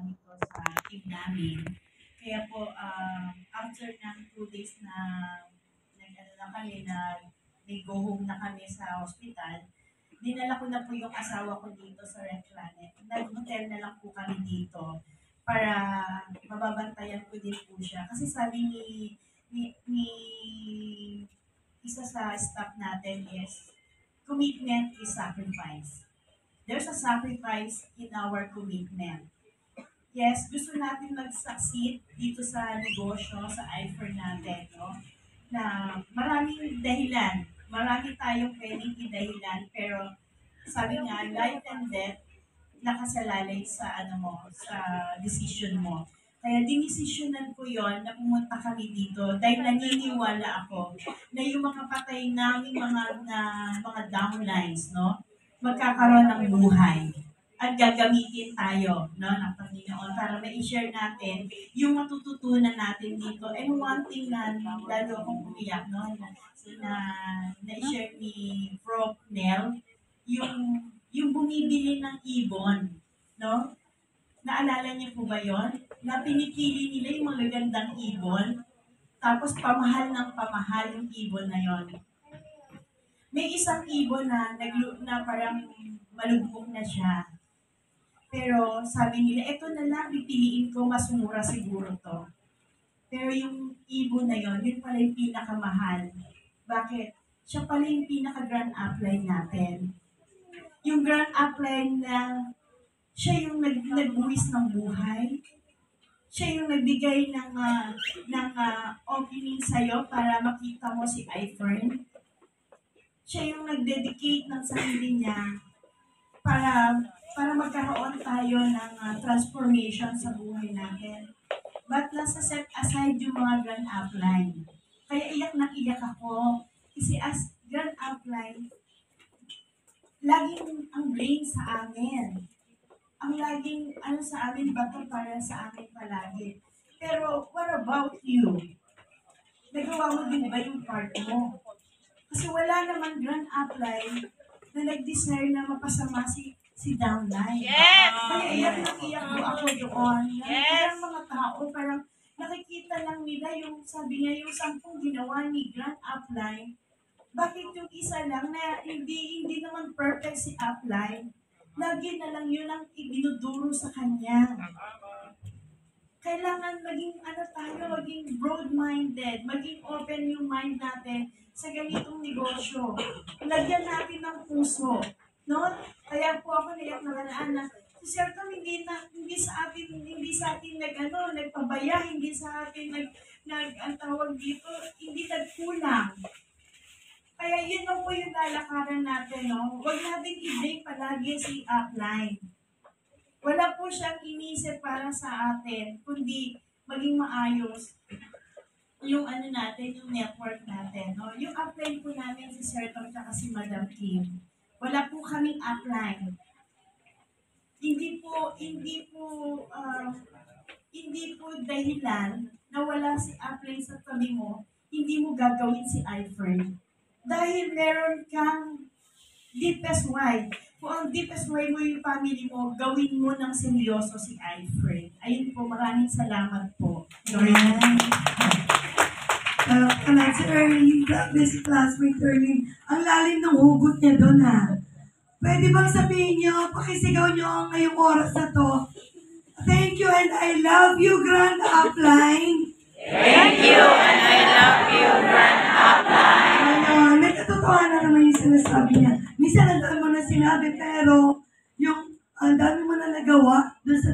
nito sa team namin. Kaya po, after ng 2 days na nag-ano na kami, may go home na kami sa hospital, dinala ko na po yung asawa ko dito sa Red Planet. Nag-hotel na lang po kami dito para mababantayan ko din po siya. Kasi sabi ni isa sa staff natin is, commitment is sacrifice. There's a sacrifice in our commitment. Yes, gusto natin mag-succeed dito sa negosyo, sa iFer natin, no? Na maraming dahilan, marami tayong pwedeng dahilan, pero sabi nga, life and death nakasalalay sa sa decision mo. Kaya dinisisyonan ko yon na pumunta kami dito dahil naniniwala ako na yung mga patay naming mga downlines, no, magkakaroon ng buhay at gagamitin tayo, no, ng Panginoon para ma-share natin yung matututunan natin dito. And one thing na lalo akong umiyak, no, na-share ni Prof. Nel, yung bumibili ng ibon, no? Naalala niyo po ba yon? Na pinipili nila yung magagandang ibon, tapos pamahal ng pamahal yung ibon na yon. May isang ibon na parang malugmok na siya. Pero sabi nila, eto na lang, pipiliin ko, mas mura siguro to. Pero yung ibon na yon, yun pala yung pinakamahal. Bakit? Siya pala yung pinaka-grand upline natin. Yung grand upline na siya yung nagbuwis ng buhay. Siya yung nagbigay ng opening sa'yo para makita mo si iFern. Siya yung nagdedicate ng sarili niya para magkaroon tayo ng transformation sa buhay natin. But nasa set aside yung mga grand upline. Kaya iyak na iyak ako. Kasi as grand upline, laging ang brain sa amin. Ang laging sa amin, bato para sa amin palagi. Pero what about you? Nagawa mo din ba yung part mo? Kasi wala naman grand upline na nag-desire na mapasama si downline. Yes! Kaya iyak po ako doon. Yes! Ang mga tao, parang nakikita lang nila yung, sabi niya, yung 10 ginawa ni grand upline. Bakit yung isa lang na hindi naman perfect si upline? Lagi na lang yun ang ibinuduro sa kanya. Kailangan maging maging broad-minded, maging open yung mind natin sa ganitong negosyo. Lagyan natin ng puso. No? Kaya po ako nayak na si Sir Tom, hindi sa atin nagpabaya, hindi sa atin hindi nagkulang. Kaya yun po yung lalakaran natin, no? Huwag natin i-break palagi si upline. Wala po siyang inisip para sa atin, kundi maging maayos yung natin, yung network natin, no? Yung upline po namin si Sir Tom at si Madam Kim. Wala po kaming upline. Hindi po dahilan na wala si upline sa tabi mo, hindi mo gagawin si iFern. Dahil meron kang deepest why. Kung ang deepest why mo yung family mo, gawin mo ng seryoso si iFern. Ayun po, maraming salamat po. Ayan. Si Erlene, grabe si classmate Erlene. Ang lalim ng hugot niya doon Pwede bang sabihin niyo, pakisigaw niyo ngayong oras na to? Thank you and I love you, Grand Upline. Thank you and I love you, Grand Upline. May katotohanan naman yung sinasabi niya. Minsan ang dami mo na sinabi, pero yung ang dami mo na nagawa doon sa